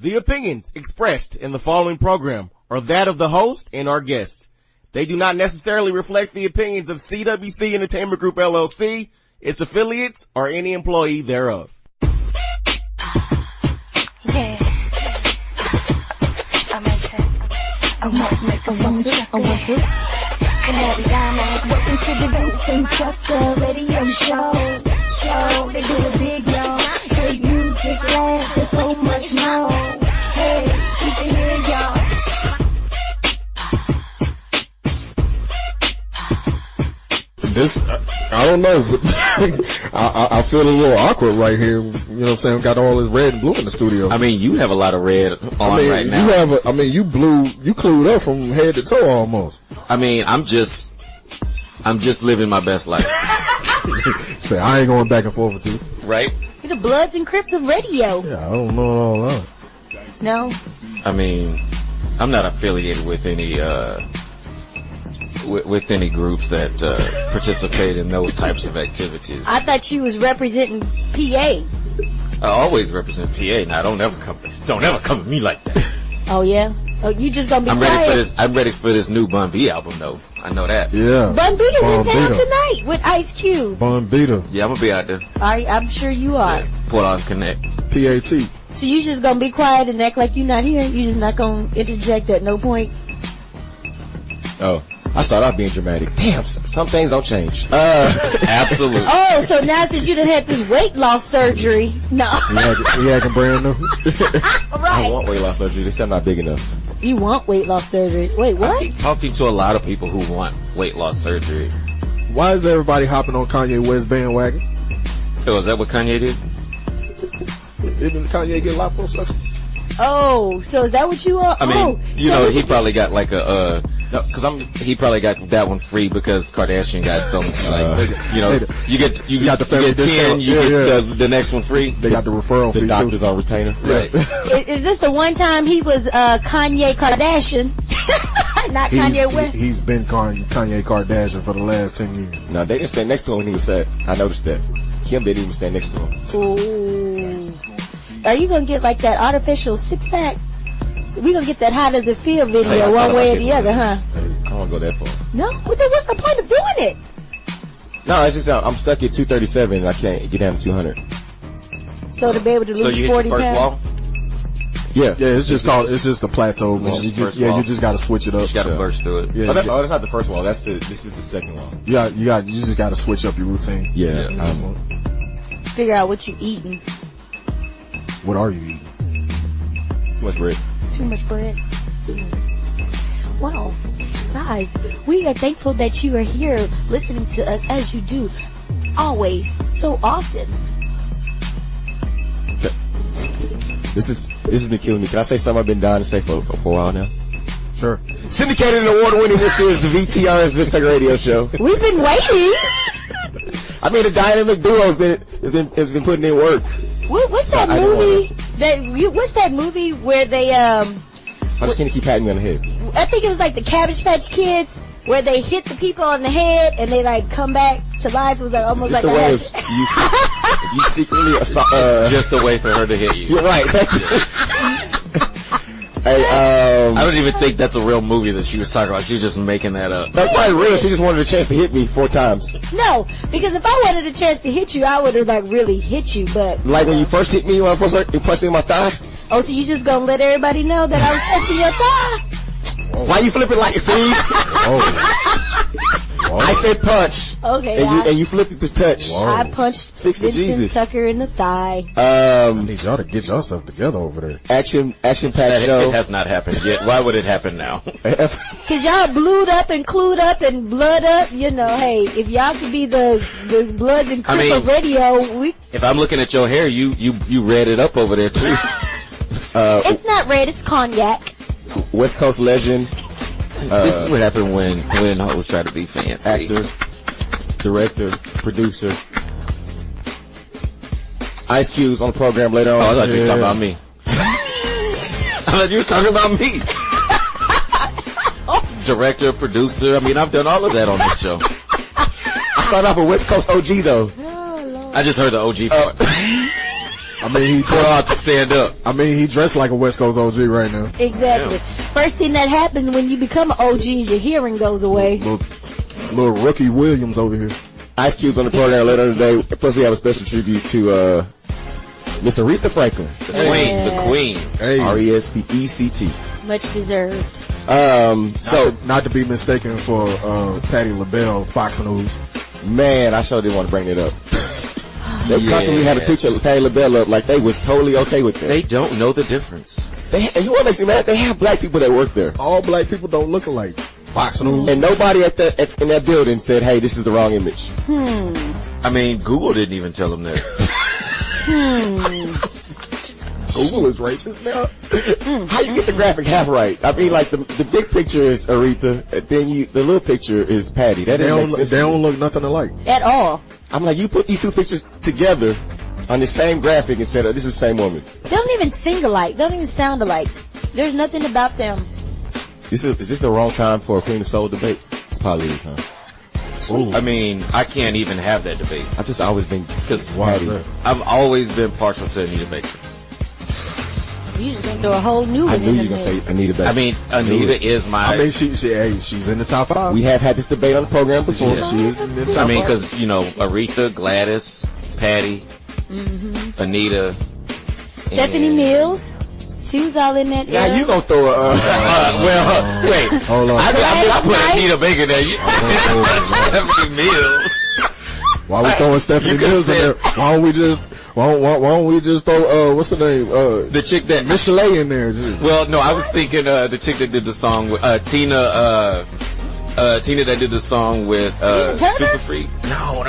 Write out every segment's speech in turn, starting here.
The opinions expressed in the following program are that of the host and our guests. They do not necessarily reflect the opinions of CWC Entertainment Group LLC, its affiliates, or any employee thereof. Yeah. I might make a woman check it. Canary Diamond, welcome to the Vincent radio show. They do it big, y'all. Great music, laughs, and so much more. Hey, keep it here, y'all. This, I don't know, but I feel a little awkward right here. You know what I'm saying? Got all this red and blue in the studio. I mean, you have a lot of red on right now. You clued up from head to toe almost. I mean, I'm just living my best life. Say, I ain't going back and forth with you. Right? You're the Bloods and Crips of radio. Yeah, I don't know all that. No? I mean, I'm not affiliated with any, with any groups that participate in those types of activities. I thought you was representing PA. I always represent PA. Now, don't ever come to me like that. Oh yeah? Oh, you just gonna be quiet? I'm ready for this new Bun B album, though. I know that. Yeah. Bun B is in town tonight with Ice Cube. Bun Beta. Yeah, I'm gonna be out there. I'm sure you are. Yeah, $4 Connect. PAT. So you just gonna be quiet and act like you're not here? You just not gonna interject at no point? Oh. I started out being dramatic. Damn, some things don't change. Absolutely. Oh, so now since you done had this weight loss surgery, no. You acting brand new? Right. I want weight loss surgery. They said I'm not big enough. You want weight loss surgery? Wait, what? I keep talking to a lot of people who want weight loss surgery. Why is everybody hopping on Kanye West bandwagon? So is that what Kanye did? Didn't Kanye get liposuction? Oh, so is that what you are? I mean, he probably got like he probably got that one free because Kardashian got so you get 10, you get the next one free. They got the referral fee. The doctors on retainer. Right. Is this the one time he was Kanye Kardashian? Not Kanye West? He's been Kanye Kardashian for the last 10 years. No, they didn't stand next to him when he was fat. I noticed that. Kim didn't even stand next to him. Ooh. Are you gonna get like that artificial six-pack? We gonna get that "How Does It Feel" video one way or the other, huh? I don't want to go that far. No? Well, then what's the point of doing it? No, it's just I'm stuck at 237 and I can't get down to 200. So to be able to lose 40 pounds? So you hit your first wall? Yeah, it's just a plateau, man. You just gotta switch it up. You gotta burst through it. Yeah, that's not the first wall. This is the second wall. You just gotta switch up your routine. Yeah. Figure out what you eating. What are you eating? Too much bread. Too much bread. Wow. Guys, we are thankful that you are here listening to us as you do. Always. So often. This has been killing me. Can I say something I've been dying to say for a while now? Sure. Syndicated and award-winning, this is the VTRS Vincent radio show. We've been waiting. I mean, the dynamic duo has been putting in work. What's that movie? What's that movie where they I just can't keep patting me on the head. I think it was like the Cabbage Patch Kids, where they hit the people on the head and they like come back to life. It was like almost like a way if you secretly assault. It's just a way for her to hit you. You're right. Hey, I don't even think that's a real movie that she was talking about. She was just making that up. That's probably real. She just wanted a chance to hit me 4 times. No, because if I wanted a chance to hit you, I would have like really hit you. But like when you first hit me, when I first you punched me in my thigh. Oh, so you just gonna let everybody know that I was touching your thigh? Why you flipping like see? I said punch. Okay. And you flipped it to touch. Whoa. I punched Vincent Tucker in the thigh. I need y'all to get yourself together over there. Action packed show. It has not happened yet. Why would it happen now? Cause y'all blued up and clued up and blood up. You know, hey, if y'all could be the Bloods and Crips of radio, if I'm looking at your hair, you red it up over there too. It's not red, it's cognac. West Coast legend. This is what happened when hoes try to be fancy. Actor, director, producer. Ice Cube's on the program later on. Oh, I thought you were talking about me. I thought you were talking about me. Director, producer. I mean, I've done all of that on this show. I started off with West Coast OG though. Oh, Lord. I just heard the OG part. I mean, he out to stand up. I mean, he dressed like a West Coast OG right now. Exactly. First thing that happens when you become an OG is your hearing goes away. Little rookie Williams over here. Ice Cube's on the program later today. Plus, we have a special tribute to Miss Aretha Franklin, The Queen. Hey. R-E-S-P-E-C-T. Much deserved. Not to be mistaken for Patti LaBelle, Fox News. Man, I sure didn't want to bring it up. They constantly had a picture of Patti LaBelle up like they was totally okay with that. They don't know the difference. You want to see, man? They have black people that work there. All black people don't look alike. Fox News. And nobody in that building said, hey, this is the wrong image. I mean, Google didn't even tell them that. Google is racist now. How you get the graphic half right? I mean, like the big picture is Aretha, and then the little picture is Patty. That doesn't make sense. They don't look nothing alike at all. I'm like, you put these two pictures together on the same graphic and said, oh, this is the same woman. They don't even sing alike. They don't even sound alike. There's nothing about them. Is this the wrong time for a Queen of Soul debate? It probably is, huh? Ooh. I mean, I can't even have that debate. I've just always been, because I've always been partial to Anita Baker. You just gonna throw a whole new one. I knew you were gonna say Anita Baker. I mean, Anita is my. I mean, she's in the top 5. We have had this debate on the program before. Yeah. She is in the top 5. I mean, because Aretha, Gladys, Patty, Anita, Stephanie Mills. She was all in that. Now you gonna throw a wait. Hold on. I put Anita Baker there. Stephanie Mills. Why we throwing Stephanie Mills in there? Why don't we just throw what's her name? The chick that Michelet in there. Well, no, I was thinking the chick that did the song with Tina that did the song with Super Freak. No.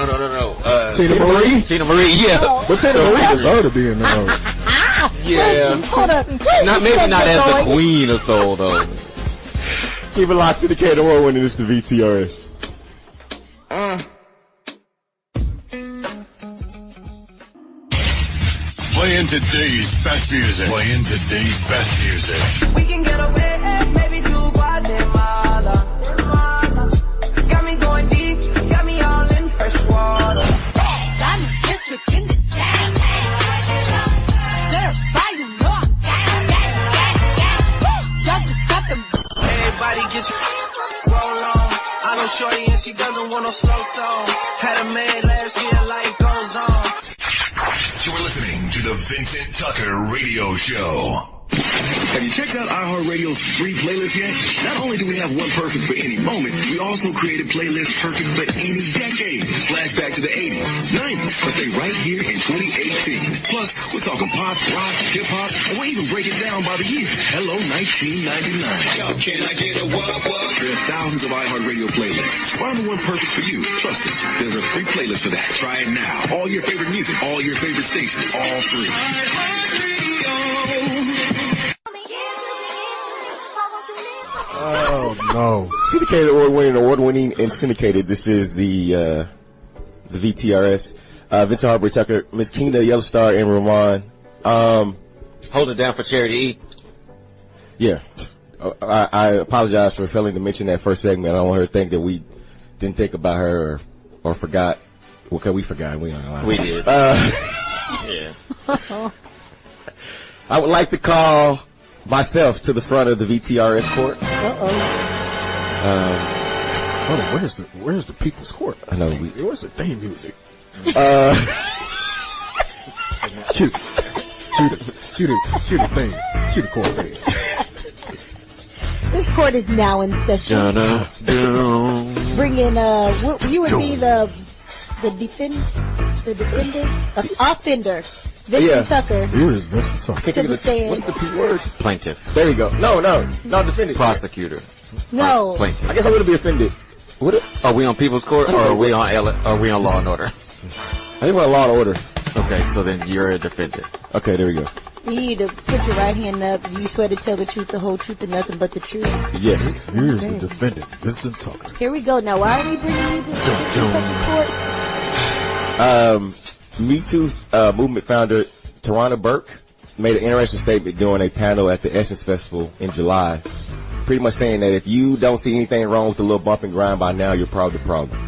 Tina Marie? Tina Marie, yeah. But Tina Marie deserved to be in there. Yeah. Maybe not as the Queen of Soul though. Keep it locked, Syndicated award winning. This is the VTRS. Playing today's best music. We can get away, maybe to Guatemala. Got me going deep, got me all in fresh water. Diamond district in the jam. Certified, you know I'm gang. Justice got them. Everybody get roll on. I know shorty and she doesn't want no slow song. Had a man last year, life goes on. You're listening to the Vincent Tucker Radio Show. Have you checked out iHeartRadio's free playlist yet? Not only do we have one perfect for any moment, we also created playlists perfect for any decade. Flashback to the 80s, 90s, or stay right here in 2018. Plus, we're talking pop, rock, hip-hop, and we'll even break it down by the year. Hello, 1999. Yo, can I get a what? There are thousands of iHeartRadio playlists. Find the one perfect for you. Trust us, there's a free playlist for that. Try it now. All your favorite music, all your favorite stations, all free. Oh no! Syndicated award winning, and Syndicated. This is the VTRS. Vincent, Heartbreak, Tucker, Myskenna, Yellostar, and Remon. Hold it down for Charity E. Yeah. I apologize for failing to mention that first segment. I don't want her to think that we didn't think about her or forgot. Well, cause we forgot. We don't know. We did. Yeah. I would like to call myself to the front of the VTRS court. Where's the People's Court? I know. Where's the theme music? Cue the thing. Cue the court thing. This court is now in session. Bring in, you would be the offender. Vincent Tucker. Who is Vincent Tucker? What's the P word? Plaintiff. There you go. No, defendant. Prosecutor. No. Plaintiff. I guess I wouldn't be offended. Are we on People's Court or are we on Law and Order? I think we're on Law and Order. Okay, so then you're a defendant. Okay, there we go. You need to put your right hand up. You swear to tell the truth, the whole truth, and nothing but the truth. Yes. Here's the defendant, Vincent Tucker. Here we go. Now, why are we bringing you to the Vincent Tucker Court? Me Too movement founder Tarana Burke made an interesting statement during a panel at the Essence Festival in July, pretty much saying that if you don't see anything wrong with the little bump and grind by now, you're probably the problem.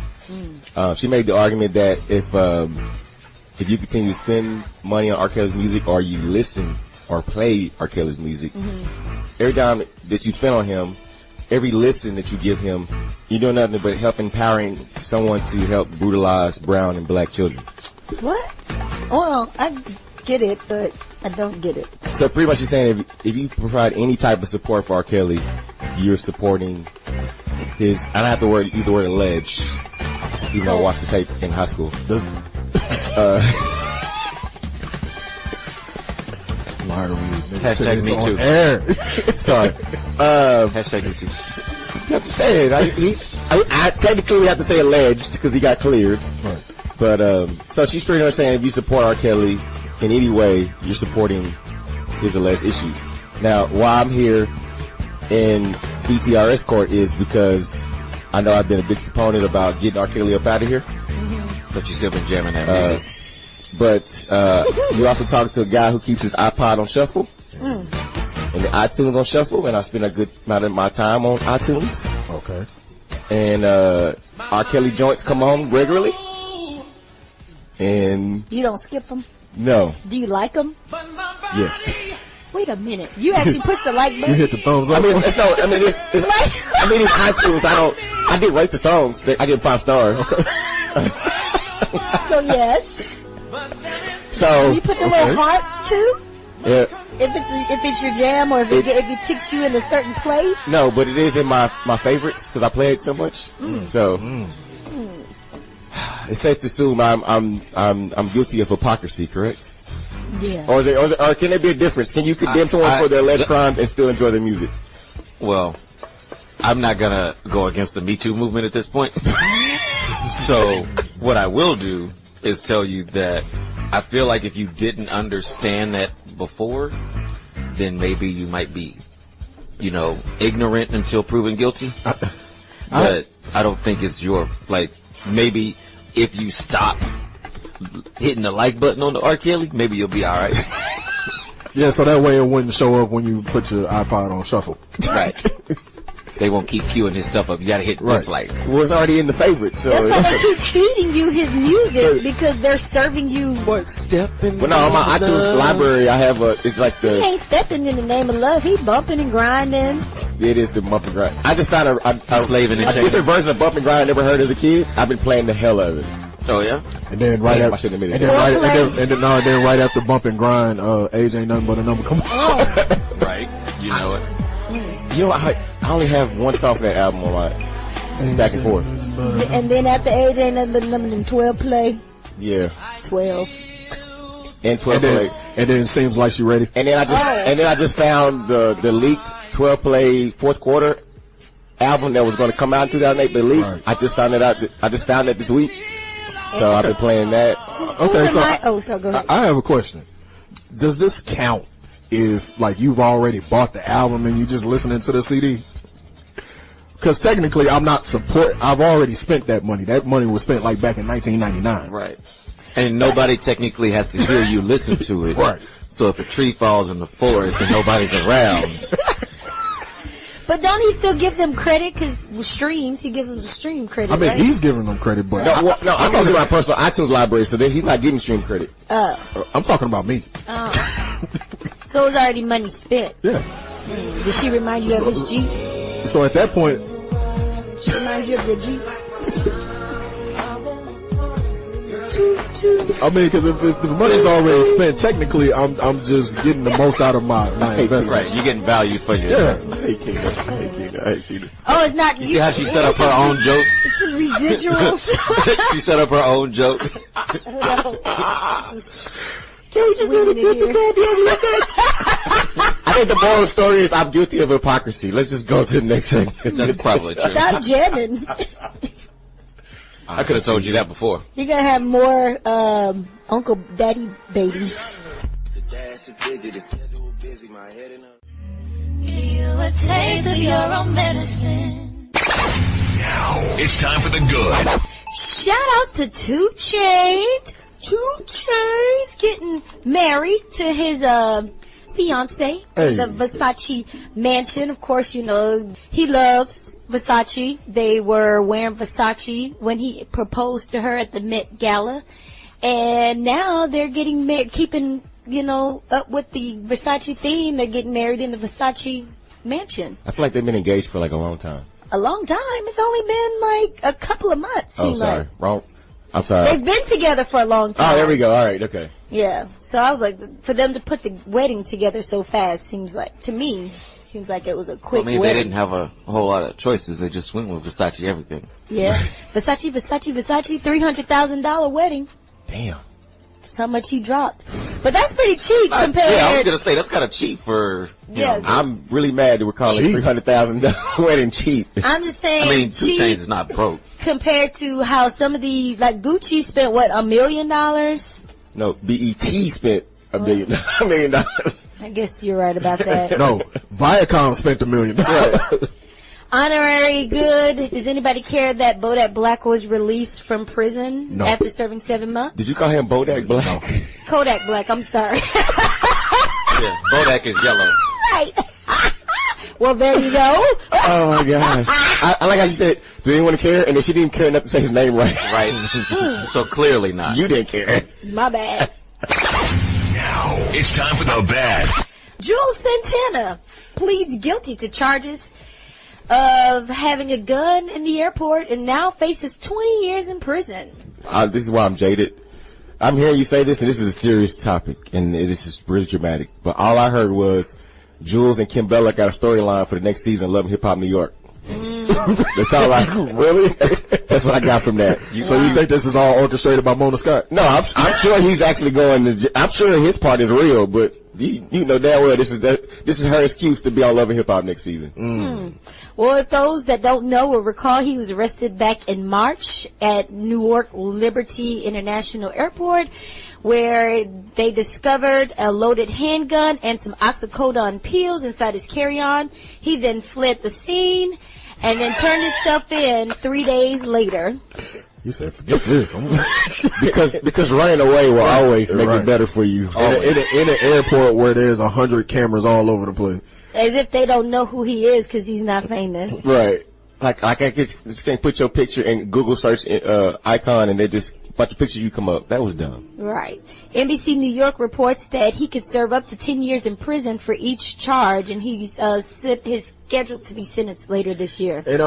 She made the argument that if if you continue to spend money on R. Kelly's music, or you listen or play R. Kelly's music, every time that you spend on him, every listen that you give him, you're doing nothing but help empowering someone to help brutalize brown and black children. What? Well, I get it, but I don't get it. So pretty much you're saying if you provide any type of support for R. Kelly, you're supporting his, I don't have to use the word alleged, even though I watched the tape in high school. Hashtag me too. Sorry. Hashtag me too. You have to say it. I technically have to say alleged because he got cleared. Right. But, so she's pretty much saying if you support R. Kelly in any way, you're supporting his alleged issues. Now, why I'm here in VTRS court is because I know I've been a big proponent about getting R. Kelly up out of here. But you still been jamming that music. But you also talk to a guy who keeps his iPod on shuffle and the iTunes on shuffle, and I spend a good amount of my time on iTunes. Okay. And R. Kelly joints come on regularly. And You don't skip them? no, Do you like them? yes. Wait a minute. You actually push the like You button? hit the thumbs up. I mean, it's iTunes. I did rate the songs. I give 5 stars. So yes. So You put the little heart too? yeah, If it's your jam, or if it ticks you in a certain place? no, but it is in my favorites because I play it so much. So it's safe to assume I'm guilty of hypocrisy, correct? Yeah. Or can there be a difference? Can you condemn someone for their alleged crimes and still enjoy their music? Well, I'm not gonna go against the Me Too movement at this point. So what I will do is tell you that I feel like if you didn't understand that before, then maybe you might be, ignorant until proven guilty. But I don't think it's maybe if you stop hitting the like button on the R. Kelly, maybe you'll be alright. Yeah, so that way it wouldn't show up when you put your iPod on shuffle. Right. They won't keep queuing his stuff up. You gotta hit dislike. Well, it's already in the favorites. So That's why they keep feeding you his music, because they're serving you. What step in Well, no, on my iTunes library, I have it's like He ain't stepping in the name of love. He bumping and grinding. it is the bump and grind. I just found a Slaving and different version of bump and grind I never heard as a kid. I've been playing the hell out of it. Oh yeah? And then right Damn, I after, shouldn't and have then admitted that. then right after bump and grind, age ain't nothing but a number. Come on. Right. You know it. You know, I only have one song for that album on my back and forth. And then at the age ain't nothing but number than 12 play. Yeah. 12. And 12 play. And then it seems like she ready. And then I just found the leaked 12 play fourth quarter album that was going to come out in 2008, but leaked. Right. I just found it out. I just found it this week. So I've been playing that. Okay, so so go ahead. I have a question. Does this count if you've already bought the album and you just listening to the CD? Because technically I've already spent that money. That money was spent back in 1999. Right. And nobody technically has to hear you listen to it. Right. So if a tree falls in the forest and nobody's around. But don't he still give them credit? Because streams, he gives them the stream credit, I mean, right? he's giving them credit, but I'm talking about my personal iTunes library, so he's not getting stream credit. I'm talking about me. So it was already money spent. Yeah. Did she remind you of his Jeep? So at that point, She remind you of your Jeep? I mean, because if the money's already spent, technically I'm just getting the most out of my investment. Right. You're getting value for your investment. I hate Keena. Oh, it's not You see how she set up her own joke? This is residuals. She set up her own joke. Can we just do the I think the moral story is I'm guilty of hypocrisy. Let's just go to the next thing. That's probably true. Stop jamming. I could have told you that before. You're gonna have more Uncle Daddy babies. Give you a taste of your own medicine. Now, it's time for the good. Shout outs to 2 Chainz. 2 Chainz getting married to his fiance, the Versace mansion. Of course, he loves Versace. They were wearing Versace when he proposed to her at the Met Gala. And now they're getting married, keeping, up with the Versace theme. They're getting married in the Versace mansion. I feel like they've been engaged for like a long time. A long time? It's only been like a couple of months. Oh, sorry. Like. Wrong. I'm sorry. They've been together for a long time. Oh, there we go. All right. Okay. Yeah. So I was like, for them to put the wedding together so fast seems like it was a quick wedding. They didn't have a whole lot of choices. They just went with Versace everything. Yeah. Versace, $300,000 wedding. Damn. That's how much he dropped. But that's pretty cheap compared. Yeah, I was gonna say that's kind of cheap for. I'm really mad that we're calling $300,000 wedding cheap. I'm just saying. I mean, 2 Chainz is not broke compared to how some of the Gucci spent $1 million. No, BET spent $1 million. I guess you're right about that. No, Viacom spent $1 million. Honorary good. Does anybody care that Bodak Black was released from prison after serving 7 months? Did you call him Bodak Black? No. Kodak Black, I'm sorry. Yeah, Bodak is yellow. Right. Well, there you go. Oh my gosh. I like how you said, do anyone care? And then she didn't care enough to say his name right. Right. So clearly not. You didn't care. My bad. Now, it's time for the bad. Jules Santana pleads guilty to charges of having a gun in the airport and now faces 20 years in prison. This is why I'm jaded. I'm hearing you say this, and this is a serious topic, and this is really dramatic. But all I heard was Jules and Kim Bella got a storyline for the next season, Love and Hip Hop New York. That's all I really. That's what I got from that. So you think this is all orchestrated by Mona Scott? No, I'm sure he's actually going to. I'm sure his part is real, but you know damn well this is her excuse to be on Love and Hip Hop next season. Well, if those that don't know will recall, he was arrested back in March at Newark Liberty International Airport, where they discovered a loaded handgun and some oxycodone pills inside his carry-on. He then fled the scene and then turned himself in 3 days later. You said, forget this. because running away will always make it better for you. In an airport where there's 100 cameras all over the place. As if they don't know who he is because he's not famous. Right. Like I just can't put your picture in Google search icon and they just a bunch of pictures you come up. That was dumb. Right. NBC New York reports that he could serve up to 10 years in prison for each charge, and he's scheduled to be sentenced later this year. And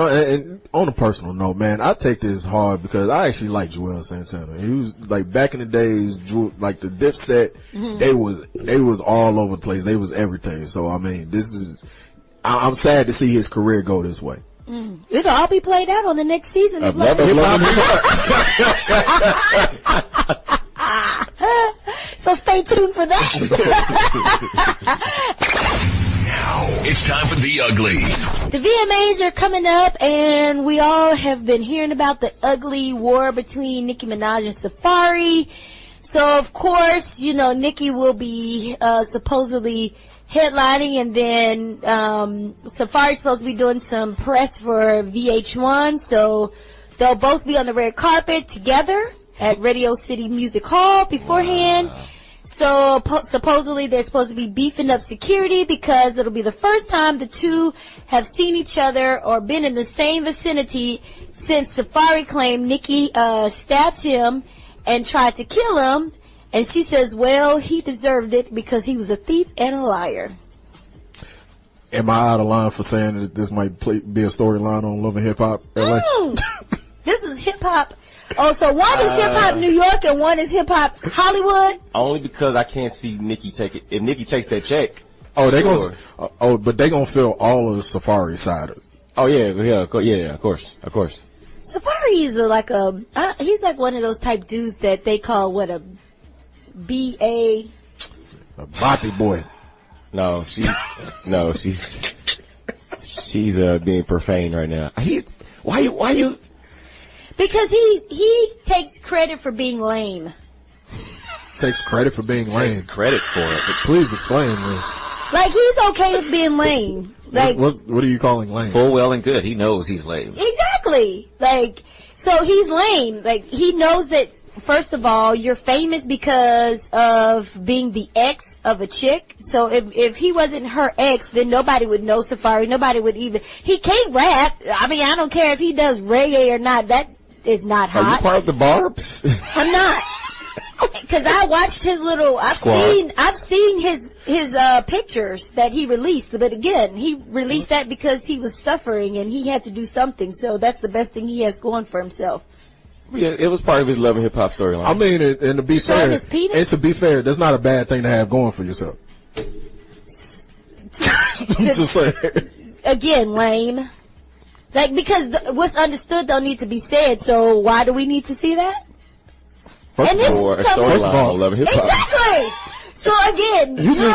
on a personal note, man, I take this hard because I actually like Joel Santana. He was like back in the days, like the Dipset, they was all over the place. They was everything. So I mean, I'm sad to see his career go this way. It'll all be played out on the next season of Love and Hip Hop. So stay tuned for that. Now, it's time for The Ugly. The VMAs are coming up, and we all have been hearing about the ugly war between Nicki Minaj and Safari. So, of course, Nicki will be supposedly headlining, and then Safari's supposed to be doing some press for VH1, so they'll both be on the red carpet together at Radio City Music Hall beforehand. So supposedly they're supposed to be beefing up security because it'll be the first time the two have seen each other or been in the same vicinity since Safari claimed Nicki stabbed him and tried to kill him. And she says, well, he deserved it because he was a thief and a liar. Am I out of line for saying that this might be a storyline on Love and Hip Hop LA? This is hip hop. Oh, so one is hip hop New York and one is hip hop Hollywood? Only because I can't see Nicki take it. If Nicki takes that check. Oh, but they gonna feel all of the Safari side of it. Oh yeah, of course. Safari is he's like one of those type dudes that they call a Bati boy. No, she's being profane right now. Why you? Because he takes credit for being lame. Takes credit for being lame. Takes credit for it. But please explain this. Like, he's okay with being lame. Like, what are you calling lame? Full well and good. He knows he's lame. Exactly. Like, so he's lame. Like, he knows that, first of all, you're famous because of being the ex of a chick. So if he wasn't her ex, then nobody would know Safari. Nobody would even, he can't rap. I mean, I don't care if he does reggae or not. That is not hot. Are you part of the Barbs? I'm not. Because I watched his little. I've seen his pictures that he released, but again, he released that because he was suffering and he had to do something. So that's the best thing he has going for himself. Yeah, it was part of his Love and Hip Hop storyline. I mean, and to be fair, his penis? and to be fair, that's not a bad thing to have going for yourself. Just saying. Again, lame. Like, because what's understood don't need to be said, so why do we need to see that? First of all, Love and Hip Hop. Exactly! So again, you're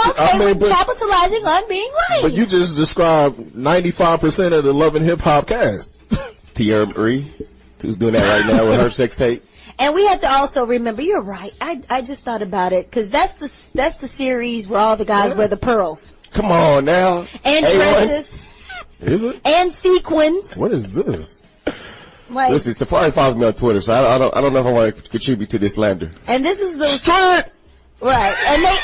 capitalizing on being lame. But you just described 95% of the Love and Hip Hop cast. Tierra Marie, who's doing that right now with her sex tape. And we have to also remember, you're right, I just thought about it, because that's the series where all the guys wear the pearls. Come on now. And dresses. Is it? And sequins. What is this? Like, listen, Safari follows me on Twitter, so I don't know if I want to contribute to this slander. And this is the right.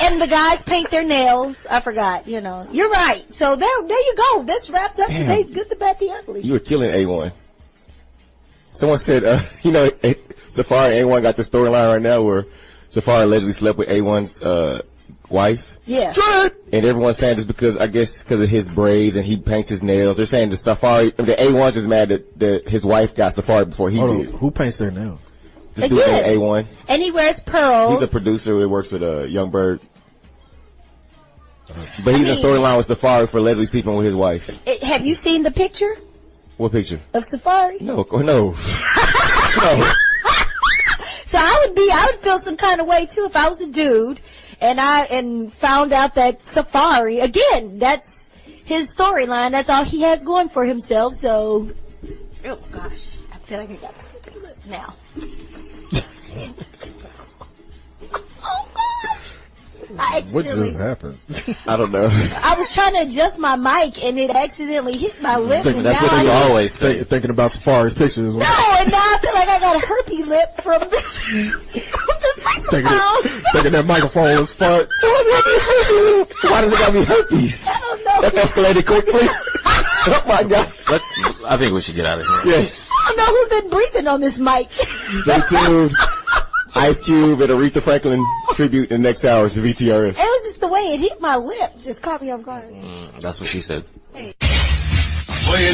And the guys paint their nails. I forgot, You're right. So there you go. This wraps up today's Good, the Bad, the Ugly. You were killing A1. Someone said, Safari and A1 got the storyline right now where Safari allegedly slept with A1's wife. Yeah. And everyone's saying this because of his braids and he paints his nails. They're saying the A1's just mad that his wife got Safari before he did. Who paints their nails? This dude named A1. And he wears pearls. He's a producer who works with Young Bird. But he's in storyline with Safari for allegedly sleeping with his wife. Have you seen the picture? What picture? Of Safari? No. No. No. So I would feel some kind of way too if I was a dude and found out that Safari, again, that's his storyline, that's all he has going for himself, so, oh gosh, I feel like I got my lip now. What just happened? I don't know. I was trying to adjust my mic and it accidentally hit my lip. That's what you always say. Thinking about Safari's pictures. No, and now I feel like I got a herpy lip from this microphone. Thinking that microphone was fun. Why does it gotta be herpes? I don't know. That escalated quickly. Oh my God. I think we should get out of here. Yes. I don't know who's been breathing on this mic. Stay tuned. Ice Cube and Aretha Franklin tribute in the next hours to VTRS. It was just the way it hit my lip. Just caught me off guard. That's what she said. Playing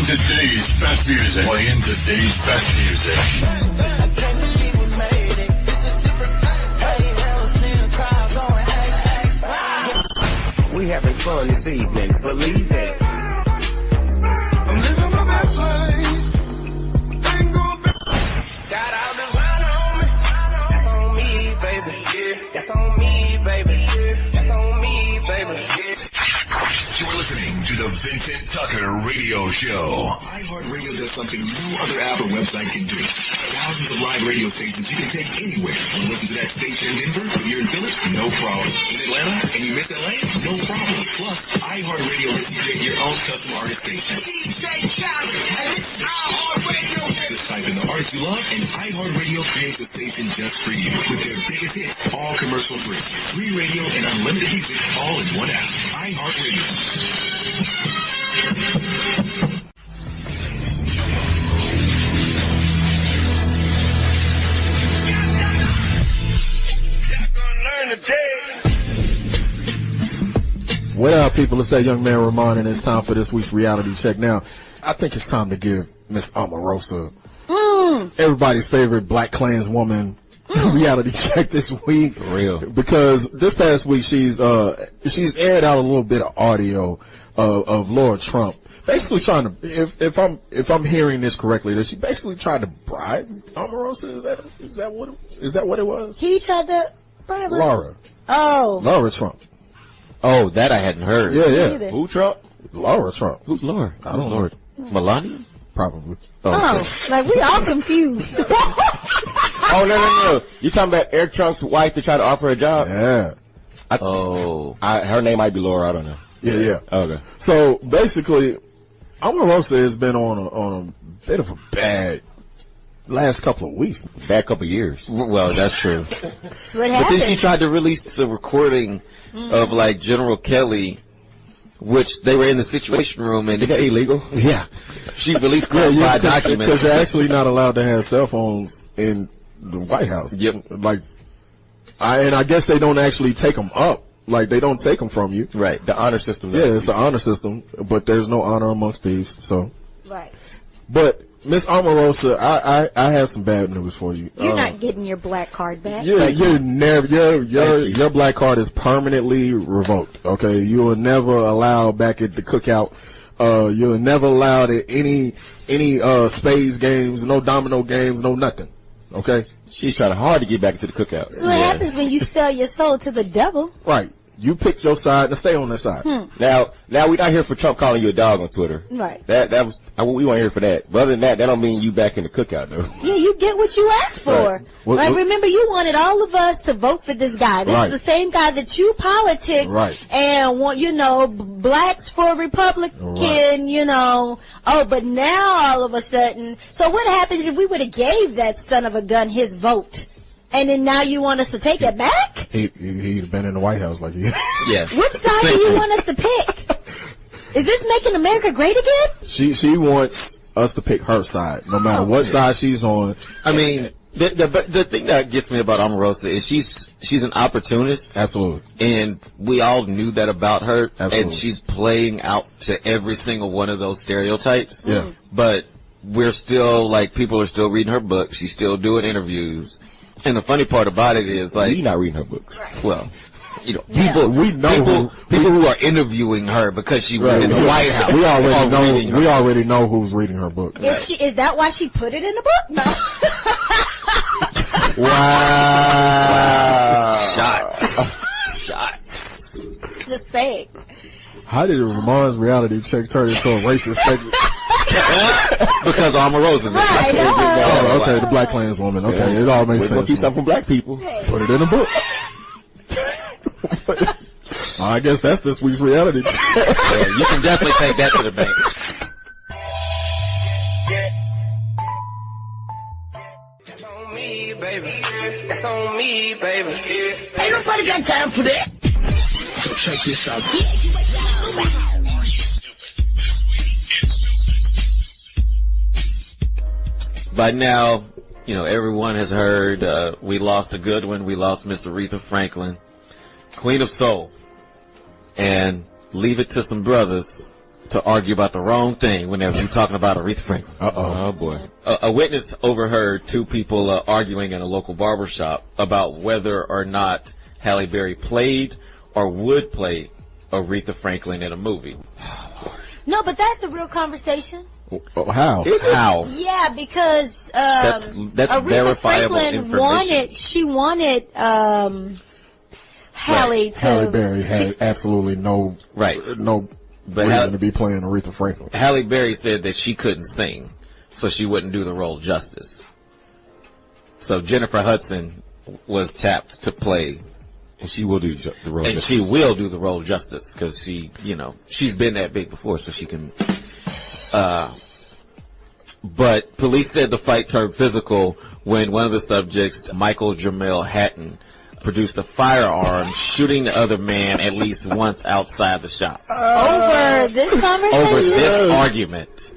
today's best music. We having fun this evening, believe it. I'm living my best life. Ain't gonna be. Got all the wine on me. That's on me, baby. That's on me, baby. That's on me, baby. You're listening to the Vincent Tucker Radio Show. iHeartRadio does something no other app or website can do. Thousands of live radio stations you can take anywhere. Want to listen to that station in Denver? If you're in Philly, no problem. In Atlanta and you miss LA? No problem. Plus, iHeartRadio lets you create your own custom artist station. DJ Khaled, it's iHeartRadio. Just type in the artist you love and iHeartRadio creates a station just for you. With their biggest hits, all commercial free. Free radio and unlimited music all in one app. iHeartRadio. Well, people, it's that young man Remon, and it's time for this week's reality check. Now, I think it's time to give Miss Omarosa, everybody's favorite Black Klanswoman, reality check this week. For real. Because this past week she's aired out a little bit of audio of Laura Trump. Basically trying to, if I'm hearing this correctly, that she basically tried to bribe Omarosa. Is that what it was? He tried to bribe her? Laura. Oh. Laura Trump. Oh, that I hadn't heard. Yeah. Who Trump? Laura Trump. Who's Laura? I don't know. Melania? Probably. Oh, like we all confused. Oh, no. You talking about Eric Trump's wife that tried to offer her a job? Yeah. Her name might be Laura. I don't know. Yeah. Okay. So basically, Omarosa has been on a bit of a bad last couple of weeks. Bad couple of years. Well, that's true. That's what But happened. then she tried to release a recording of like General Kelly, which they were in the Situation Room, and Is that illegal? yeah, she released classified documents because they're actually not allowed to have cell phones in the White House. Yep. Like And I guess they don't actually take them up. Like, they don't take them from you. Right. The honor system. Yeah, it's the honor system, but there's no honor amongst thieves, so. Right. But, Miss Omarosa, I have some bad news for you. You're not getting your black card back. You're never, your black card is permanently revoked, okay? You will never allow back at the cookout, you'll never allow at any spades games, no domino games, no nothing. Okay? She's trying hard to get back into the cookout. So what happens when you sell your soul to the devil? Right. You pick your side and stay on that side. Now we're not here for Trump calling you a dog on Twitter. Right. That was, we weren't here for that. But other than that don't mean you back in the cookout though. Yeah, you get what you asked for. Right. Remember, you wanted all of us to vote for this guy. This is the same guy that you politics and want, blacks for Republican, but now all of a sudden, so what happens if we would have gave that son of a gun his vote? And then now you want us to take it back? He'd been in the White House like you. Yeah. Which side do you want us to pick? Is this making America great again? She wants us to pick her side, no matter what side she's on. I mean, the thing that gets me about Omarosa is she's an opportunist. Absolutely. And we all knew that about her. Absolutely. And she's playing out to every single one of those stereotypes. Yeah. But we're still, people are still reading her book. She's still doing interviews. And the funny part about it is, we not reading her books. Well, people who are interviewing her because she was in the White House. We already know who's reading her book. Is that why she put it in the book? No. Wow. Shots. Just saying. How did Ramon's reality check turn into a racist segment? Because Omarosa is right. Oh, okay, the Black Klanswoman. Okay, it all makes sense. We'll keep something from black people. Put it in a book. I guess that's this week's reality check. You can definitely take that to the bank. That's on me, baby. That's on me, baby. Ain't nobody got time for that. Check this out. By now, everyone has heard, we lost a good one. We lost Miss Aretha Franklin, Queen of Soul. And leave it to some brothers to argue about the wrong thing whenever you're talking about Aretha Franklin. Oh boy. A witness overheard two people arguing in a local barbershop about whether or not Halle Berry played or would play Aretha Franklin in a movie. No, but that's a real conversation. How? How? Yeah, because that's Aretha verifiable Franklin information. wanted Halle to. Halle Berry had absolutely no reason to be playing Aretha Franklin. Halle Berry said that she couldn't sing, so she wouldn't do the role justice. So Jennifer Hudson was tapped to play. And she will do the role justice. She will do the role justice because she's been that big before, so she can. But police said the fight turned physical when one of the subjects, Michael Jamel Hatton, produced a firearm, shooting the other man at least once outside the shop. Over this conversation? Over this argument.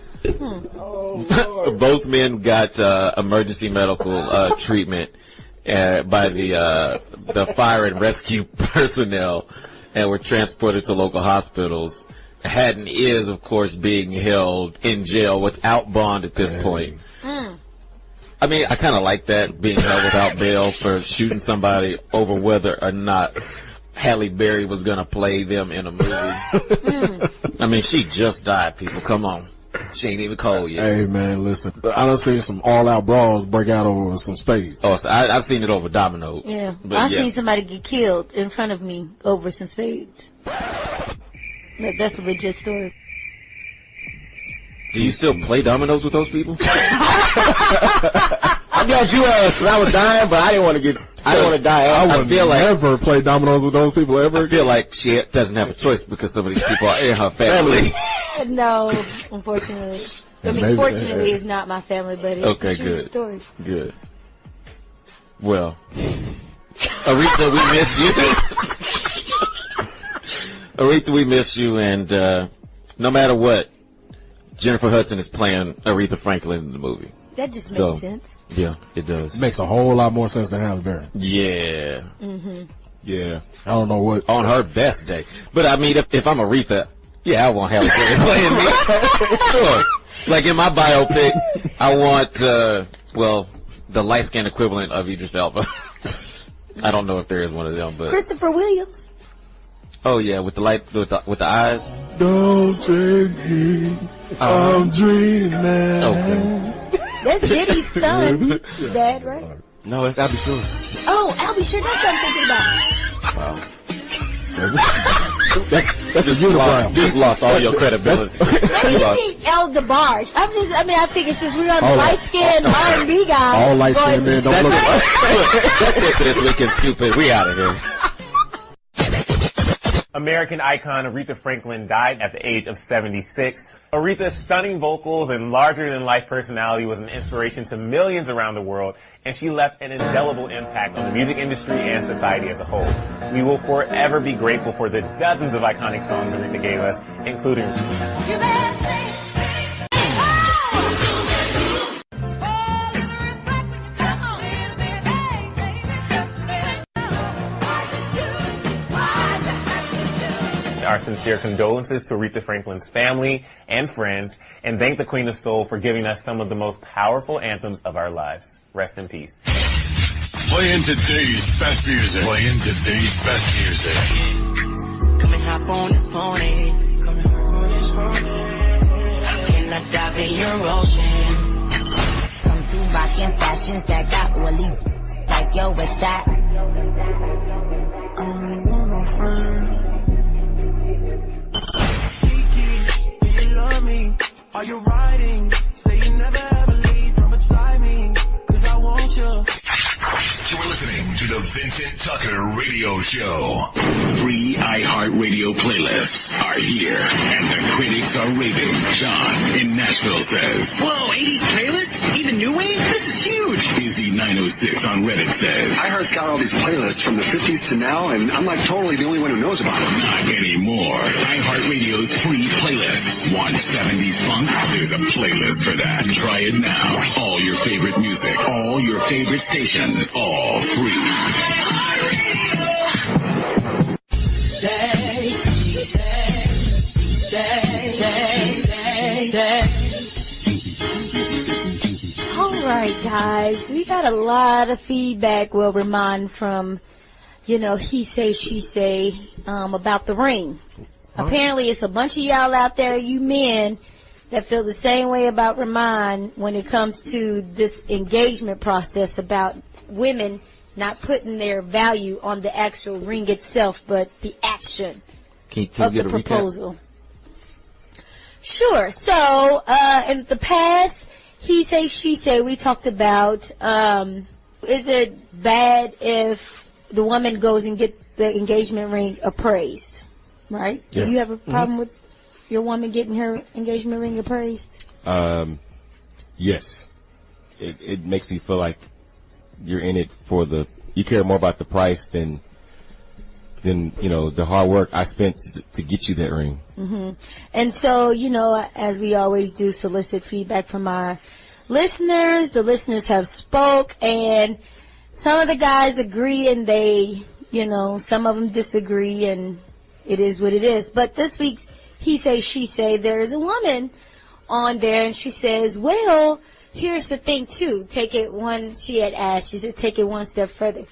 Both men got emergency medical treatment by the fire and rescue personnel and were transported to local hospitals. Hatton is, of course, being held in jail without bond at this point. I mean, I kind of like that, being held without bail for shooting somebody over whether or not Halle Berry was going to play them in a movie. I mean, she just died, people. Come on. She ain't even cold yet. Hey, man, listen. I done seen some all-out brawls break out over some spades. Oh, so I've seen it over dominoes. Yeah. But I've seen somebody get killed in front of me over some spades. That's a legit story. Do you still play dominoes with those people? I got you asked because I was dying, but I didn't want to die. I would never play dominoes with those people ever. I feel like she doesn't have a choice because some of these people are in her family. No, unfortunately. Fortunately, it's not my family, but it's a true story. Good. Well, Aretha, we miss you. Aretha, we miss you, and no matter what, Jennifer Hudson is playing Aretha Franklin in the movie. That just So, makes sense. Yeah, it does. It makes a whole lot more sense than Halle Berry. Yeah. Yeah. I don't know what. On her best day. But I mean, if I'm Aretha, yeah, I want Halle Berry playing me. Sure. Like in my biopic, I want, the light-skinned equivalent of Idris Elba. I don't know if there is one of them, but. Christopher Williams. Oh yeah, with the eyes. Don't take me, I'm dreaming. Okay. That's Diddy's son. Dad, right? No, it's Albie Shore. Oh, Albie Shore, that's what I'm thinking about. Wow. That's the unibrow. Just lost all your credibility. Maybe you need El DeBarge. I figure since we're on the light-skinned R&B guy. All light-skinned men don't look like. That's it for this weekend, stupid. We out of here. American icon Aretha Franklin died at the age of 76. Aretha's stunning vocals and larger-than-life personality was an inspiration to millions around the world, and she left an indelible impact on the music industry and society as a whole. We will forever be grateful for the dozens of iconic songs Aretha gave us, including our sincere condolences to Aretha Franklin's family and friends, and thank the Queen of Soul for giving us some of the most powerful anthems of our lives. Rest in peace. Playing today's best music. Come and hop on this pony. Can I dive in your ocean? Come through rockin' fashions that got oily. Like yo, what's that? I don't want no friend. Are you riding? Say you never ever leave from beside me, 'cause I want you. You're listening to the Vincent Tucker Radio Show. Free iHeartRadio playlists are here, and the critics are raving. John in Nashville says, whoa, 80s playlists? Even new wave? This is huge. Izzy 906 on Reddit says, iHeart's got all these playlists from the 50s to now, and I'm like totally the only one who knows about them. Not anymore. iHeartRadio's free playlists. Want 70s funk? There's a playlist for that. Try it now. All your favorite music, all your favorite stations, all free. Alright guys, we got a lot of feedback, Remon, from, he say, she say, about the ring. Apparently it's a bunch of y'all out there, you men, that feel the same way about Remon when it comes to this engagement process about women not putting their value on the actual ring itself, but the action of the proposal. Sure. So, in the past, he say, she say, we talked about, is it bad if the woman goes and get the engagement ring appraised? Right? Yeah. Do you have a problem with your woman getting her engagement ring appraised? Yes. It makes you feel like you're in it for you care more about the price than the hard work I spent to get you that ring. And so, as we always do, solicit feedback from our listeners. The listeners have spoke, and some of the guys agree, and they, some of them disagree, and it is what it is. But this week's He Say, She Say, there is a woman on there, and she says, well, here's the thing, too. She had asked, she said, take it one step further.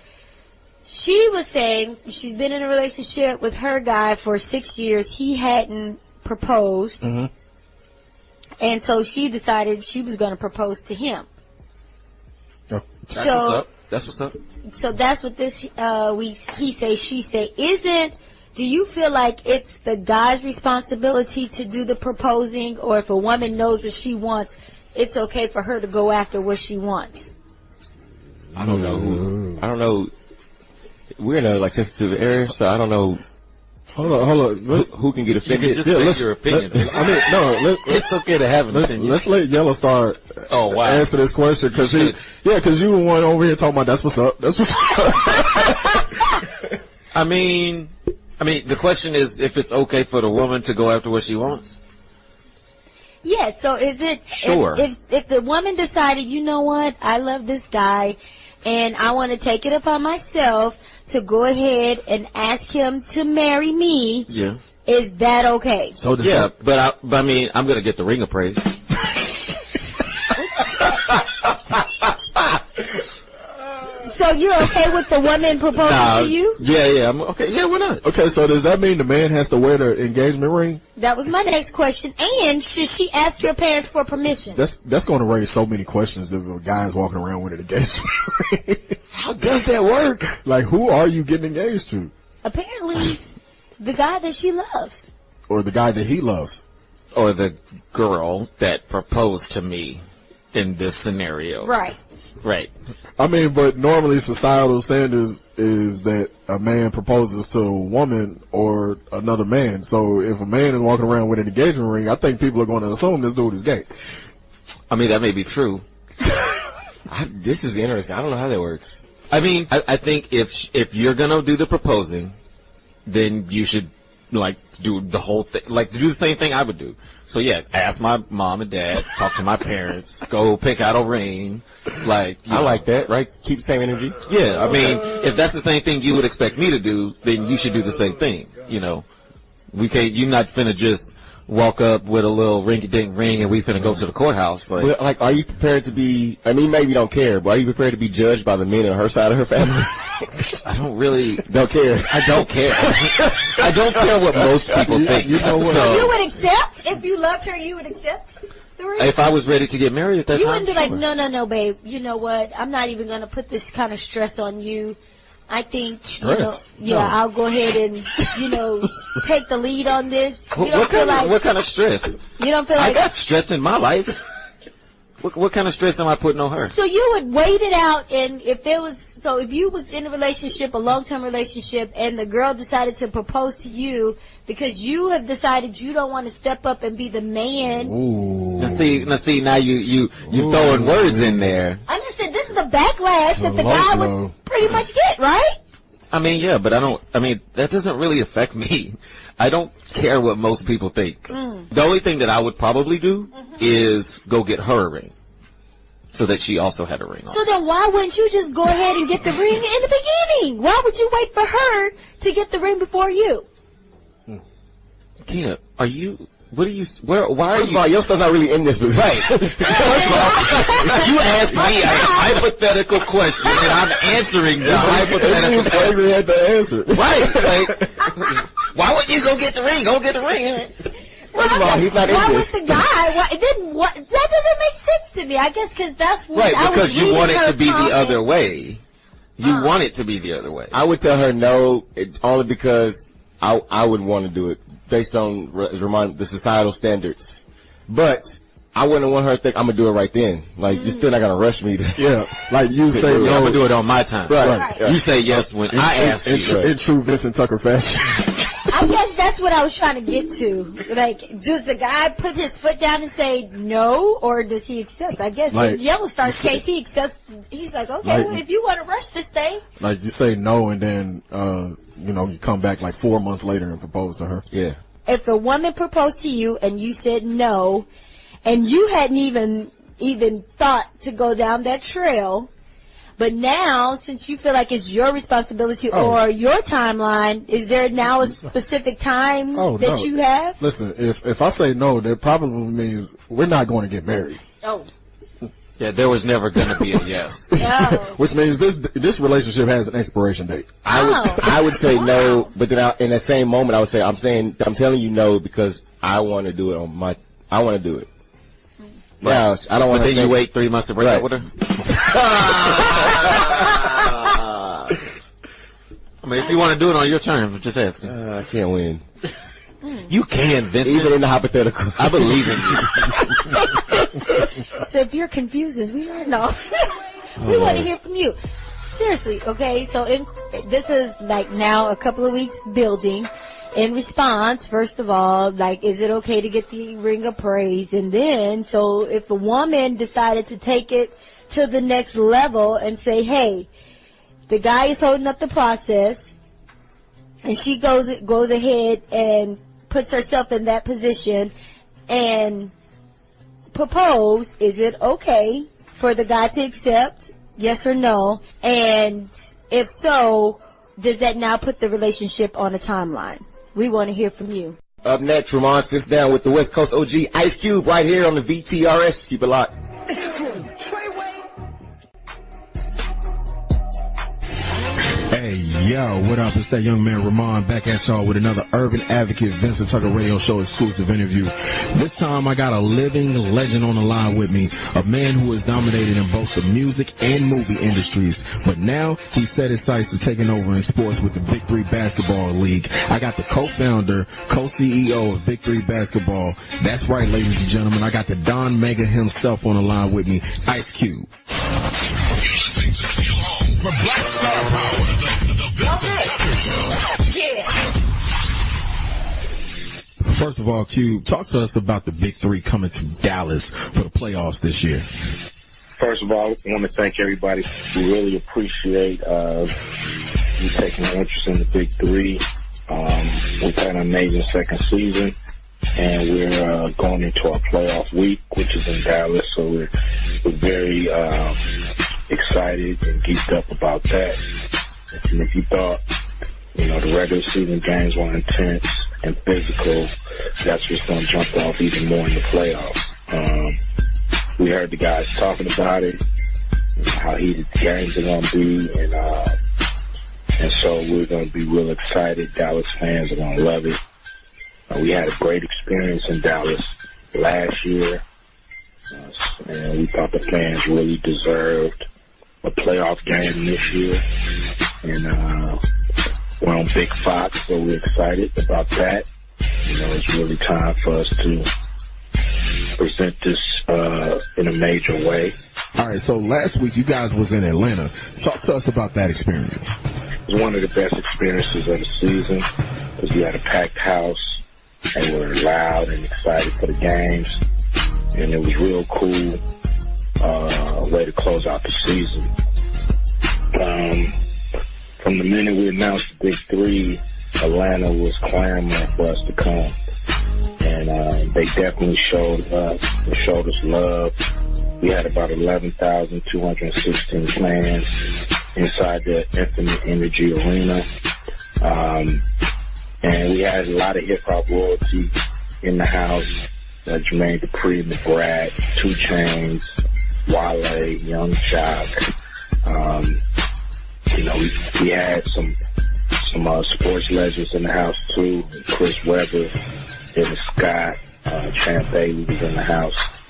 She was saying she's been in a relationship with her guy for 6 years. He hadn't proposed. And so she decided she was going to propose to him. That's what's up. So that's what this week's He Say, She Say. Do you feel like it's the guy's responsibility to do the proposing, or if a woman knows what she wants, it's okay for her to go after what she wants? I don't know. We're in a sensitive area, so I don't know. Hold on. Who can get offended? Just say your opinion. It's okay to have an opinion. Let's let Yellostar answer this question, because you the one over here talking about that's what's up. That's what's up. I mean, the question is if it's okay for the woman to go after what she wants. Yeah, so is it, Sure. if the woman decided, you know what, I love this guy, and I want to take it upon myself to go ahead and ask him to marry me, Yeah. is that okay? So does Yeah, but I mean, I'm gonna get the ring appraised. So you're okay with the woman proposing to you? Yeah, I'm okay. Yeah, why not? Okay, so does that mean the man has to wear the engagement ring? That was my next question. And should she ask your parents for permission? That's going to raise so many questions if a guy's walking around with an engagement ring. How does that work? Like, who are you getting engaged to? Apparently, the guy that she loves. Or the guy that he loves. Or the girl that proposed to me in this scenario. Right. Right. I mean, but normally societal standards is that a man proposes to a woman or another man. So if a man is walking around with an engagement ring, I think people are going to assume this dude is gay. I mean, that may be true. This is interesting. I don't know how that works. I mean, I think if you're gonna do the proposing, then you should, like, do the whole thing, like, do the same thing I would do. So yeah, ask my mom and dad, talk to my parents, go pick out a ring, like, I like that, right? Keep the same energy. Yeah, I mean, if that's the same thing you would expect me to do, then you should do the same thing, you know. You're not finna just walk up with a little rinky-dink ring and we finna go to the courthouse. Well, like, are you prepared to be, I mean, maybe you don't care, but are you prepared to be judged by the men on her side of her family? I don't really don't care. I don't care. I don't care what most people think. You know what? So you would accept? If you loved her, you would accept the ring? If I was ready to get married at that you time, wouldn't be like, no, babe, you know what? I'm not even going to put this kind of stress on you. I think, stress. I'll go ahead and, take the lead on this. You don't feel like, what kind of stress? You don't feel like, I got stress in my life. What kind of stress am I putting on her? So you would wait it out, and if you was in a relationship, a long-term relationship, and the girl decided to propose to you because you have decided you don't want to step up and be the man. Ooh. Now you throwing words in there. I just said this is a backlash that the guy would pretty much get, right? I mean, yeah, but that doesn't really affect me. I don't care what most people think. The only thing that I would probably do is go get her a ring. So that she also had a ring on. So then why wouldn't you just go ahead and get the ring in the beginning? Why would you wait for her to get the ring before you? Tina, why are you? First of all, your stuff's not really in this position. Right. First of all, you asked me a hypothetical question and I'm answering the hypothetical question. Had to answer. Right. Like, why wouldn't you go get the ring? Go get the ring. First of all, he's not in this. Why was the guy? That doesn't make sense to me. I guess because that's what I was because you want it to be the other way. You want it to be the other way. I would tell her no, only because I would want to do it based on the societal standards. But I wouldn't want her to think I'm gonna do it right then. Like, you're still not gonna rush me to. Like you say, I'm gonna do it on my time. Right. You say yes when I ask you. In true Vincent Tucker fashion. I guess that's what I was trying to get to. Like, does the guy put his foot down and say no, or does he accept? I guess in Yellostar's case, he accepts. He's like, okay, well, if you want to rush this thing. Like, you say no, and then, you come back like 4 months later and propose to her. Yeah. If a woman proposed to you and you said no, and you hadn't even thought to go down that trail, but now, since you feel like it's your responsibility or your timeline, is there now a specific time that you have? Listen, if I say no, that probably means we're not going to get married. Oh. Yeah, there was never going to be a yes. Which means this relationship has an expiration date. I would say no, but then in that same moment, I would say, I'm telling you no because I want to do it I want to do it. Right. Yeah, I don't want to. But then you wait 3 months to break up with her? I mean, if you want to do it on your terms, just ask me. I can't win. You can, Vincent. Even in the hypothetical. I believe in you. So if you're confused as we are, no. We want to hear from you. Seriously, okay, so this is like now a couple of weeks building. In response, first of all, like, is it okay to get the ring appraised? And then, so if a woman decided to take it to the next level and say, hey, the guy is holding up the process, and she goes ahead and puts herself in that position, and propose, is it okay for the guy to accept? Yes or no? And if so, does that now put the relationship on a timeline? We want to hear from you. Up next, Remon sits down with the West Coast OG Ice Cube right here on the VTRS. Keep it locked. Hey, yo, what up? It's that young man Remon back at y'all with another Urban Advocate Vincent Tucker Radio Show exclusive interview. This time I got a living legend on the line with me, a man who has dominated in both the music and movie industries, but now he set his sights to taking over in sports with the Big 3 Basketball League. I got the co-founder, co-CEO of Big 3 Basketball. That's right, ladies and gentlemen, I got the Don Mega himself on the line with me, Ice Cube. You're listening to the new home for Black Star Power, the Vincent Tucker Show. Yeah. First of all, Cube, talk to us about the Big 3 coming to Dallas for the playoffs this year. First of all, I want to thank everybody. We really appreciate you taking an interest in the Big 3. We've had an amazing second season, and we're going into our playoff week, which is in Dallas, so we're very excited and geeked up about that. And if you thought, the regular season games were intense and physical, that's what's going to jump off even more in the playoffs. We heard the guys talking about it, how heated the games are going to be, and so we're going to be real excited. Dallas fans are going to love it. We had a great experience in Dallas last year, and we thought the fans really deserved a playoff game this year. And we're on Big Fox, so we're excited about that. It's really time for us to present this in a major way. All right, so last week you guys was in Atlanta. Talk to us about that experience. It was one of the best experiences of the season because we had a packed house and we were loud and excited for the games. And it was real cool way to close out the season. From the minute we announced the Big 3, Atlanta was clamoring for us to come. And they definitely showed us love. We had about 11,216 fans inside the Infinite Energy Arena. And we had a lot of hip-hop royalty in the house. Jermaine Dupri, McBride, 2 Chainz, Wale, Young Jock. We had some sports legends in the house too. Chris Webber, Dennis Scott, Champ Bailey was in the house.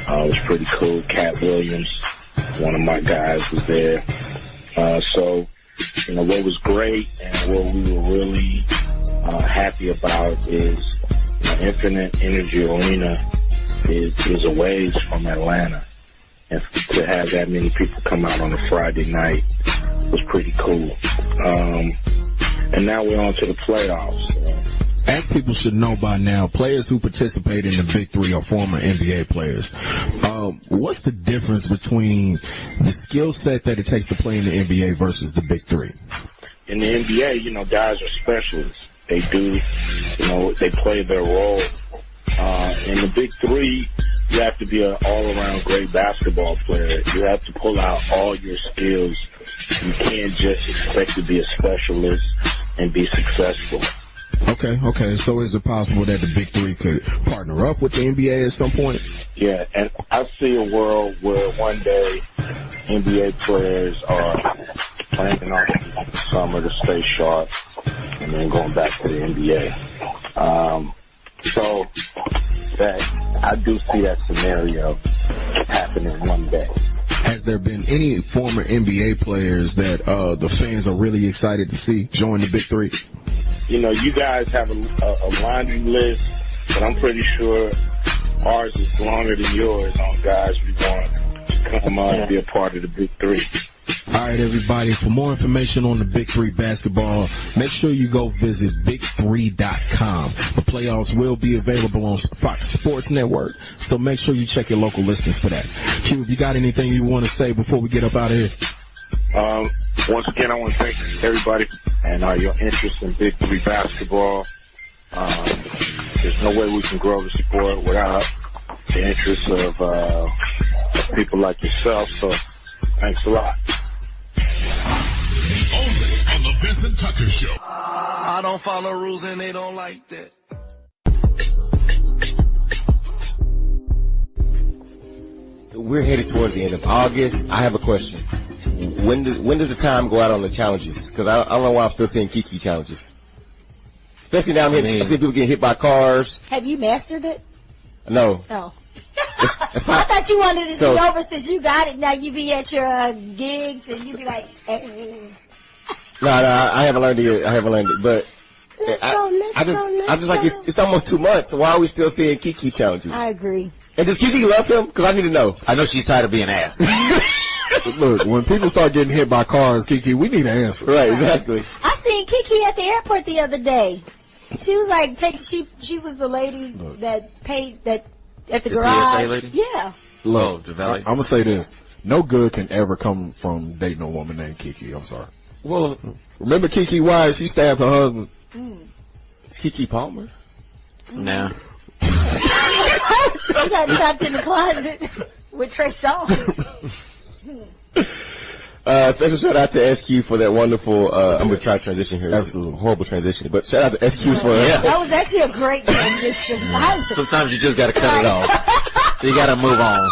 It was pretty cool. Cat Williams, one of my guys, was there. So what was great and what we were really happy about is Infinite Energy Arena is a ways from Atlanta. And to have that many people come out on a Friday night was pretty cool. And now we're on to the playoffs. As people should know by now, players who participate in the Big 3 are former NBA players. What's the difference between the skill set that it takes to play in the NBA versus the Big 3? In the NBA, guys are specialists. They do, they play their role. In the Big 3, you have to be an all-around great basketball player. You have to pull out all your skills. You can't just expect to be a specialist and be successful. Okay. So is it possible that the Big 3 could partner up with the NBA at some point? Yeah, and I see a world where one day NBA players are playing off the summer to stay sharp and then going back to the NBA. So that I do see that scenario happening one day. Has there been any former NBA players that the fans are really excited to see join the Big 3? You guys have a laundry list, but I'm pretty sure ours is longer than yours on guys we want to come on and be a part of the Big 3. All right, everybody, for more information on the Big 3 basketball, make sure you go visit big3.com. The playoffs will be available on Fox Sports Network, so make sure you check your local listings for that. Q, you got anything you want to say before we get up out of here? Once again, I want to thank everybody and your interest in Big 3 basketball. There's no way we can grow the sport without the interests of people like yourself. So thanks a lot. Only on the Vincent Tucker Show. I don't follow rules and they don't like that. We're headed towards the end of August. I have a question. When does the time go out on the challenges? Because I don't know why I'm still seeing Kiki challenges. Especially now I'm seeing people getting hit by cars. Have you mastered it? No. Oh. I thought you wanted it to be over since you got it. Now you be at your gigs and you be like, No, I haven't learned it yet. But I'm just like, it's almost 2 months. So why are we still seeing Kiki challenges? I agree. And does Kiki love him? Because I need to know. I know she's tired of being asked. Look, when people start getting hit by cars, Kiki, we need an answer. Right, exactly. I seen Kiki at the airport the other day. She was like, she was the lady that paid that at the garage. TSA lady? Yeah. Look, I'm gonna say this: no good can ever come from dating a woman named Kiki. I'm sorry. Well, remember Kiki Wise? She stabbed her husband. It's Kiki Palmer. No. She got trapped in the closet with Trey Songz. Special shout out to SQ for that wonderful, I'm gonna try to transition here. Absolutely. Horrible transition. But shout out to SQ for That was actually a great transition. Sometimes you just gotta cut it off. You gotta move on.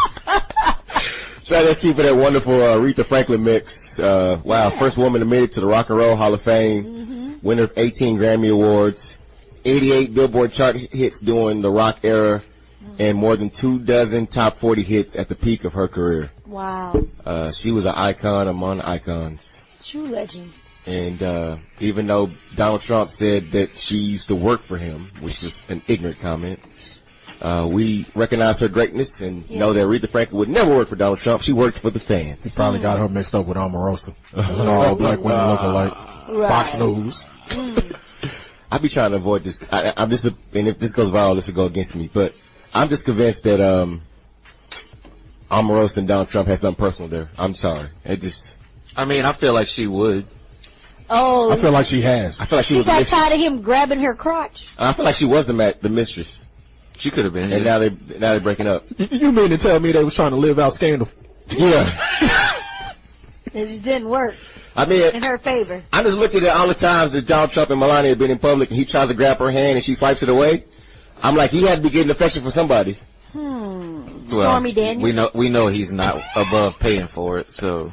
Shout out to SQ for that wonderful, Aretha Franklin mix. Wow. First woman admitted to the Rock and Roll Hall of Fame. Winner of 18 Grammy Awards. 88 Billboard chart hits during the rock era. And more than 24 top 40 hits at the peak of her career. Wow. She was an icon among icons. True legend. And even though Donald Trump said that she used to work for him, which was an ignorant comment, we recognize her greatness and know that Aretha Franklin would never work for Donald Trump. She worked for the fans. He probably got her mixed up with Omarosa. An all black women looking like Fox News. I be trying to avoid this. I'm just, and if this goes viral, this will go against me. But I'm just convinced that Omarosa and Donald Trump had something personal there. I'm sorry. I mean, I feel like she would. Oh. I feel like she has. I feel like she was got tired of him grabbing her crotch. I feel like she was the mistress. She could have been. And now they're breaking up. You mean to tell me they was trying to live out scandal? Yeah. It just didn't work. I mean, in her favor. I'm just looking at all the times that Donald Trump and Melania have been in public and he tries to grab her hand and she swipes it away. I'm like, he had to be getting affection from somebody. Stormy Daniels. We know he's not above paying for it, so.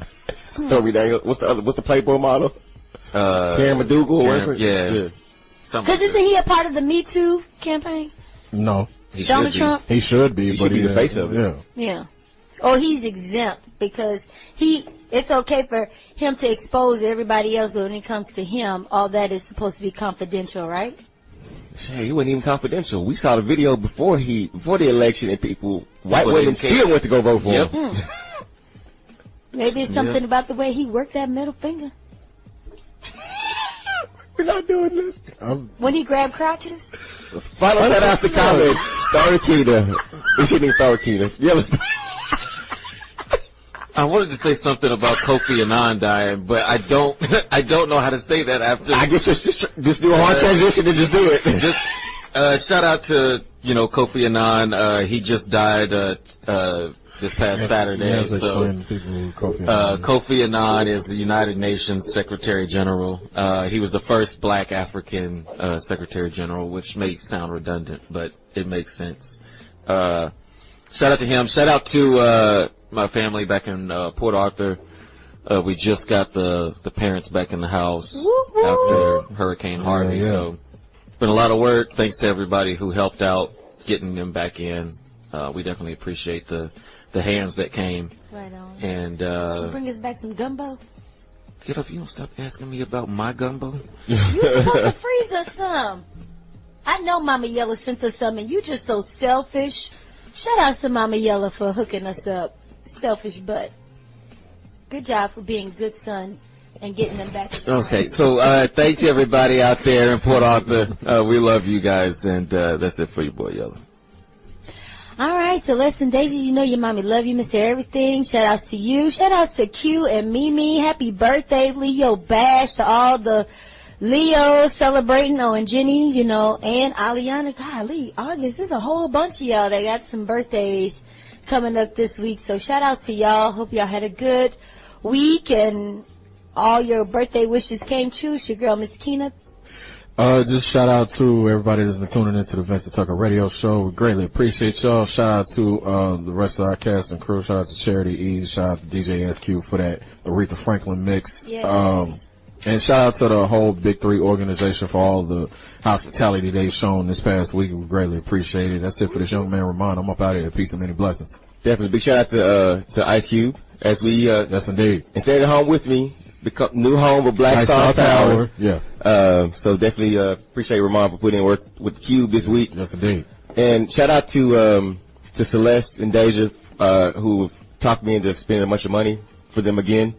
Stormy Daniels. What's the Playboy model? Karen McDougal or whatever? Yeah. Because isn't he a part of the Me Too campaign? No. Donald Trump? He should be, he should be the face of it. Yeah. Oh, he's exempt because it's okay for him to expose everybody else, but when it comes to him, all that is supposed to be confidential, right? Hey, he wasn't even confidential. We saw the video before the election and white women still went to go vote for him. Maybe it's something about the way he worked that middle finger. We're not doing this. When he grabbed crotches? Final shout out to comments. Starkita. We shouldn't even Starkita. Yellostar. I wanted to say something about Kofi Annan dying, but I don't know how to say that after. I guess just do a hard transition and just do it. Just, shout out to, Kofi Annan. He just died, this past Saturday. So, Kofi Annan is the United Nations Secretary General. He was the first black African, Secretary General, which may sound redundant, but it makes sense. Shout out to him. Shout out to, my family back in Port Arthur. We just got the parents back in the house after Hurricane Harvey. So been a lot of work. Thanks to everybody who helped out getting them back in. We definitely appreciate the hands that came. Right on. And bring us back some gumbo. Get up, you don't stop asking me about my gumbo. You were supposed to freeze us some. I know Mama Yella sent us some and you just so selfish. Shout out to Mama Yella for hooking us up. Selfish butt. Good job for being a good son and getting them back. Okay, so thank you everybody out there in Port Arthur. We love you guys, and that's it for your boy Yellow. All right, so listen, Daisy, you know your mommy love you, miss everything. Shout outs to you. Shout outs to Q and Mimi. Happy birthday, Leo Bash, to all the Leo celebrating on Jenny, you know, and Aliana. Golly, August, there's a whole bunch of y'all that got some birthdays coming up this week. So shout outs to y'all. Hope y'all had a good week and all your birthday wishes came true. It's your girl, Myskenna. Just shout out to everybody that's been tuning into the Vincent Tucker Radio Show. We greatly appreciate y'all. Shout out to the rest of our cast and crew. Shout out to Charity E. Shout out to DJ SQ for that Aretha Franklin mix. Yes. And shout out to the whole Big Three organization for all the hospitality they've shown this past week. We greatly appreciate it. That's it for this young man, Remon. I'm up out of here. Peace and many blessings. Definitely. Big shout out to Ice Cube as we, yes indeed. And stayed at home with me. Become new home of Black Star Power. Yeah. So definitely, appreciate Remon for putting in work with Cube this week. Yes indeed. And shout out to Celeste and Deja, who talked me into spending a bunch of money for them again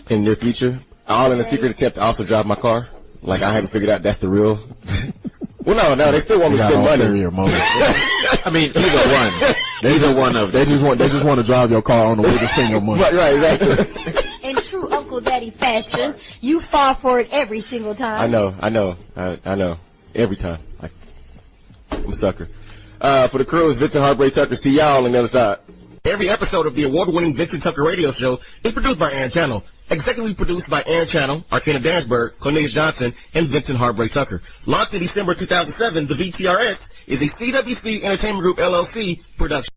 in the near future. All in a secret attempt to also drive my car. Like I haven't figured out that's the real. Well, no, they still want me to spend money. I mean, either one of them. They just want to drive your car on the way to spend your money. Right, exactly. In true Uncle Daddy fashion, you fall for it every single time. I know. Every time. Like, I'm a sucker. For the crew, it's Vincent Heartbreak Tucker. See y'all on the other side. Every episode of the award-winning Vincent Tucker Radio Show is produced by Aaron Channel. Executively produced by Aaron Channel, Arkena Dansberg, Cornelius Johnson, and Vincent Heartbreak Tucker. Launched in December 2007, the VTRS is a CWC Entertainment Group LLC production.